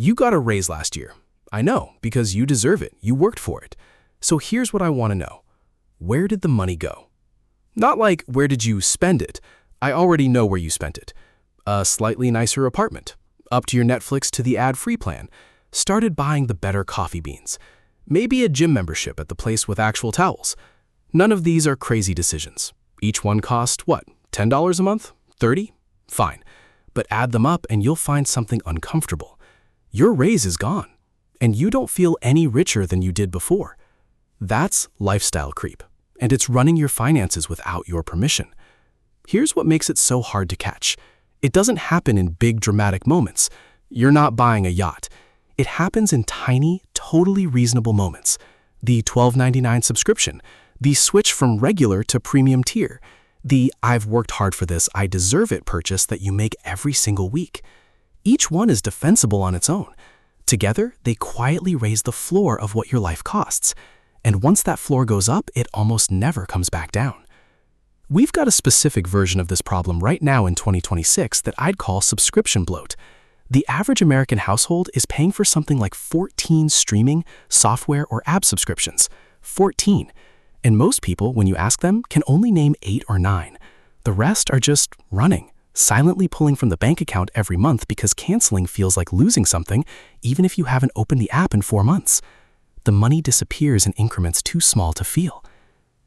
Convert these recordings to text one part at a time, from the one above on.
You got a raise last year. I know, because you deserve it. You worked for it. So here's what I want to know. Where did the money go? Not like, where did you spend it? I already know where you spent it. A slightly nicer apartment. Upped your Netflix to the ad-free plan. Started buying the better coffee beans. Maybe a gym membership at the place with actual towels. None of these are crazy decisions. Each one cost, what, $10 a month? 30? Fine. But add them up and you'll find something uncomfortable. Your raise is gone, and you don't feel any richer than you did before. That's lifestyle creep, and it's running your finances without your permission. Here's what makes it so hard to catch. It doesn't happen in big dramatic moments. You're not buying a yacht. It happens in tiny, totally reasonable moments. The $12.99 subscription, the switch from regular to premium tier, the "I've worked hard for this, I deserve it" purchase that you make every single week. Each one is defensible on its own. Together, they quietly raise the floor of what your life costs. And once that floor goes up, it almost never comes back down. We've got a specific version of this problem right now in 2026 that I'd call subscription bloat. The average American household is paying for something like 14 streaming, software, or app subscriptions. 14. And most people, when you ask them, can only name 8 or 9. The rest are just running, silently pulling from the bank account every month because canceling feels like losing something, even if you haven't opened the app in 4 months. The money disappears in increments too small to feel.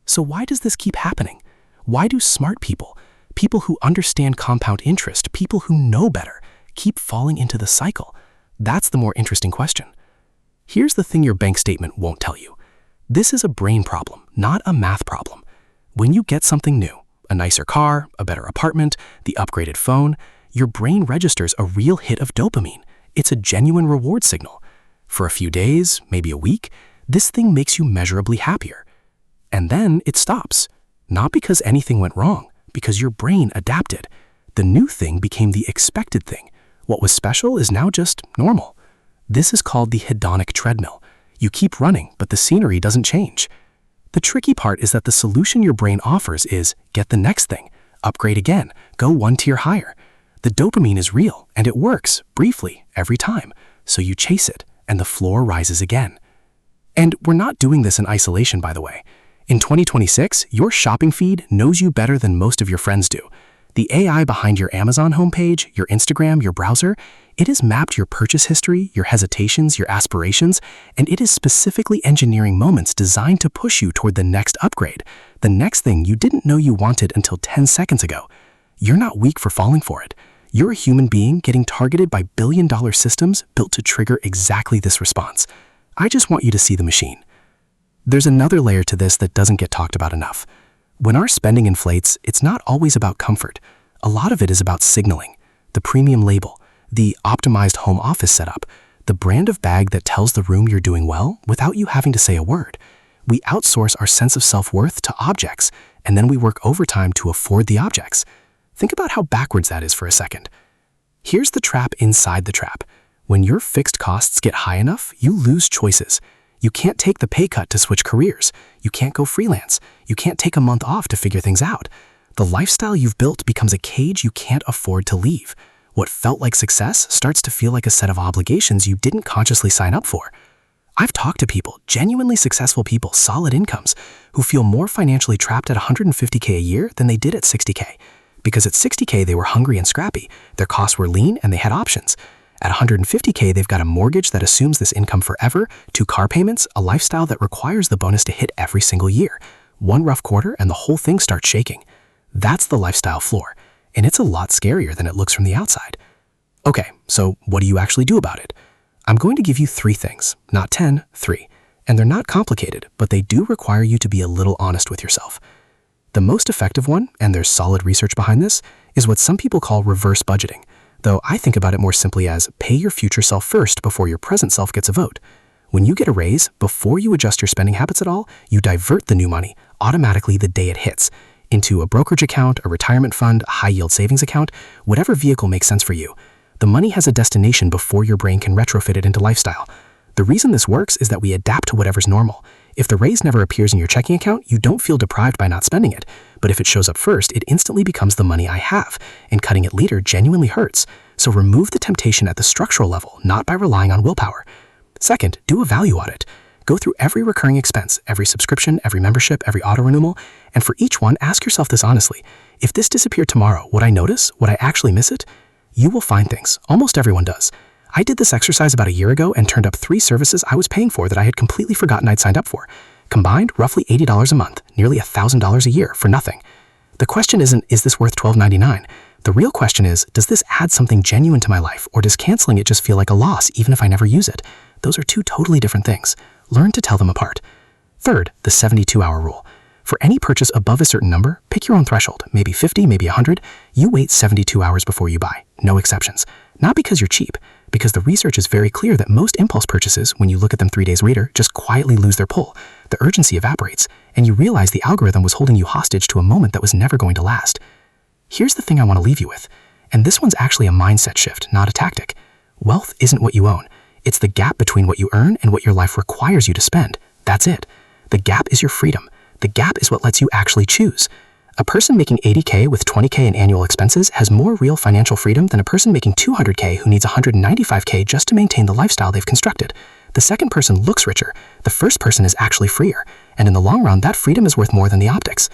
So why does this keep happening? Why do smart people, people who understand compound interest, people who know better, keep falling into the cycle? That's the more interesting question. Here's the thing your bank statement won't tell you. This is a brain problem, not a math problem. When you get something new, a nicer car, a better apartment, the upgraded phone, your brain registers a real hit of dopamine. It's a genuine reward signal. For a few days, maybe a week, this thing makes you measurably happier. And then it stops. Not because anything went wrong, because your brain adapted. The new thing became the expected thing. What was special is now just normal. This is called the hedonic treadmill. You keep running, but the scenery doesn't change. The tricky part is that the solution your brain offers is get the next thing, upgrade again, go 1 tier higher. The dopamine is real, and it works, briefly, every time. So you chase it, and the floor rises again. And we're not doing this in isolation, by the way. In 2026, your shopping feed knows you better than most of your friends do. The AI behind your Amazon homepage, your Instagram, your browser, it has mapped your purchase history, your hesitations, your aspirations, and it is specifically engineering moments designed to push you toward the next upgrade, the next thing you didn't know you wanted until 10 seconds ago. You're not weak for falling for it. You're a human being getting targeted by billion-dollar systems built to trigger exactly this response. I just want you to see the machine. There's another layer to this that doesn't get talked about enough. When our spending inflates, it's not always about comfort. A lot of it is about signaling, the premium label, the optimized home office setup, the brand of bag that tells the room you're doing well without you having to say a word. We outsource our sense of self-worth to objects, and then we work overtime to afford the objects. Think about how backwards that is for a second. Here's the trap inside the trap. When your fixed costs get high enough, you lose choices. You can't take the pay cut to switch careers. You can't go freelance. You can't take a month off to figure things out. The lifestyle you've built becomes a cage you can't afford to leave. What felt like success starts to feel like a set of obligations you didn't consciously sign up for. I've talked to people, genuinely successful people, solid incomes, who feel more financially trapped at $150K a year than they did at $60K. Because at $60K, they were hungry and scrappy. Their costs were lean and they had options. At $150K, they've got a mortgage that assumes this income forever, 2 car payments, a lifestyle that requires the bonus to hit every single year. One rough quarter and the whole thing starts shaking. That's the lifestyle floor, and it's a lot scarier than it looks from the outside. Okay, so what do you actually do about it? I'm going to give you 3 things, not 10, 3. And they're not complicated, but they do require you to be a little honest with yourself. The most effective one, and there's solid research behind this, is what some people call reverse budgeting. Though I think about it more simply as pay your future self first before your present self gets a vote. When you get a raise, before you adjust your spending habits at all, you divert the new money automatically the day it hits into a brokerage account, a retirement fund, a high-yield savings account, whatever vehicle makes sense for you. The money has a destination before your brain can retrofit it into lifestyle. The reason this works is that we adapt to whatever's normal. If the raise never appears in your checking account, you don't feel deprived by not spending it. But if it shows up first, it instantly becomes the money I have, and cutting it later genuinely hurts. So remove the temptation at the structural level, not by relying on willpower. Second, do a value audit. Go through every recurring expense, every subscription, every membership, every auto renewal, and for each one, ask yourself this honestly. If this disappeared tomorrow, would I notice? Would I actually miss it? You will find things. Almost everyone does. I did this exercise about a year ago and turned up 3 services I was paying for that I had completely forgotten I'd signed up for. Combined, roughly $80 a month, nearly $1,000 a year for nothing. The question isn't, is this worth $12.99? The real question is, does this add something genuine to my life, or does canceling it just feel like a loss even if I never use it? Those are 2 totally different things. Learn to tell them apart. Third, the 72-hour rule. For any purchase above a certain number, pick your own threshold, maybe 50, maybe 100. You wait 72 hours before you buy. No exceptions. Not because you're cheap, because the research is very clear that most impulse purchases, when you look at them 3 days later, just quietly lose their pull. The urgency evaporates, and you realize the algorithm was holding you hostage to a moment that was never going to last. Here's the thing I want to leave you with, and this one's actually a mindset shift, not a tactic. Wealth isn't what you own. It's the gap between what you earn and what your life requires you to spend. That's it. The gap is your freedom. The gap is what lets you actually choose. A person making $80K with $20K in annual expenses has more real financial freedom than a person making $200K who needs $195K just to maintain the lifestyle they've constructed. The second person looks richer. The first person is actually freer. And in the long run, that freedom is worth more than the optics.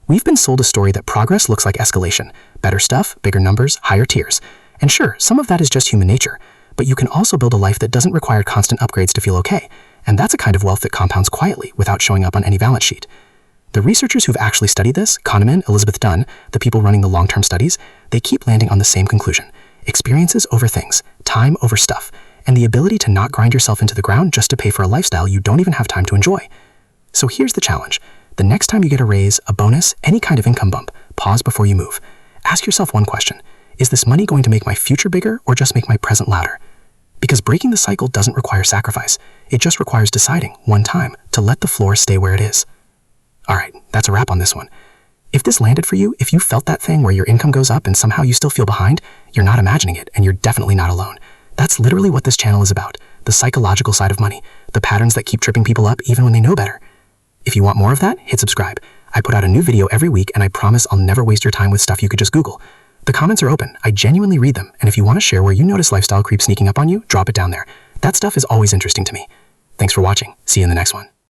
We've been sold a story that progress looks like escalation. Better stuff, bigger numbers, higher tiers. And sure, some of that is just human nature. But you can also build a life that doesn't require constant upgrades to feel okay. And that's a kind of wealth that compounds quietly without showing up on any balance sheet. The researchers who've actually studied this, Kahneman, Elizabeth Dunn, the people running the long-term studies, they keep landing on the same conclusion. Experiences over things, time over stuff, and the ability to not grind yourself into the ground just to pay for a lifestyle you don't even have time to enjoy. So here's the challenge. The next time you get a raise, a bonus, any kind of income bump, pause before you move. Ask yourself one question. Is this money going to make my future bigger or just make my present louder? Because breaking the cycle doesn't require sacrifice. It just requires deciding, one time, to let the floor stay where it is. Alright, that's a wrap on this one. If this landed for you, if you felt that thing where your income goes up and somehow you still feel behind, you're not imagining it and you're definitely not alone. That's literally what this channel is about. The psychological side of money. The patterns that keep tripping people up even when they know better. If you want more of that, hit subscribe. I put out a new video every week and I promise I'll never waste your time with stuff you could just Google. The comments are open. I genuinely read them. And if you want to share where you notice lifestyle creep sneaking up on you, drop it down there. That stuff is always interesting to me. Thanks for watching. See you in the next one.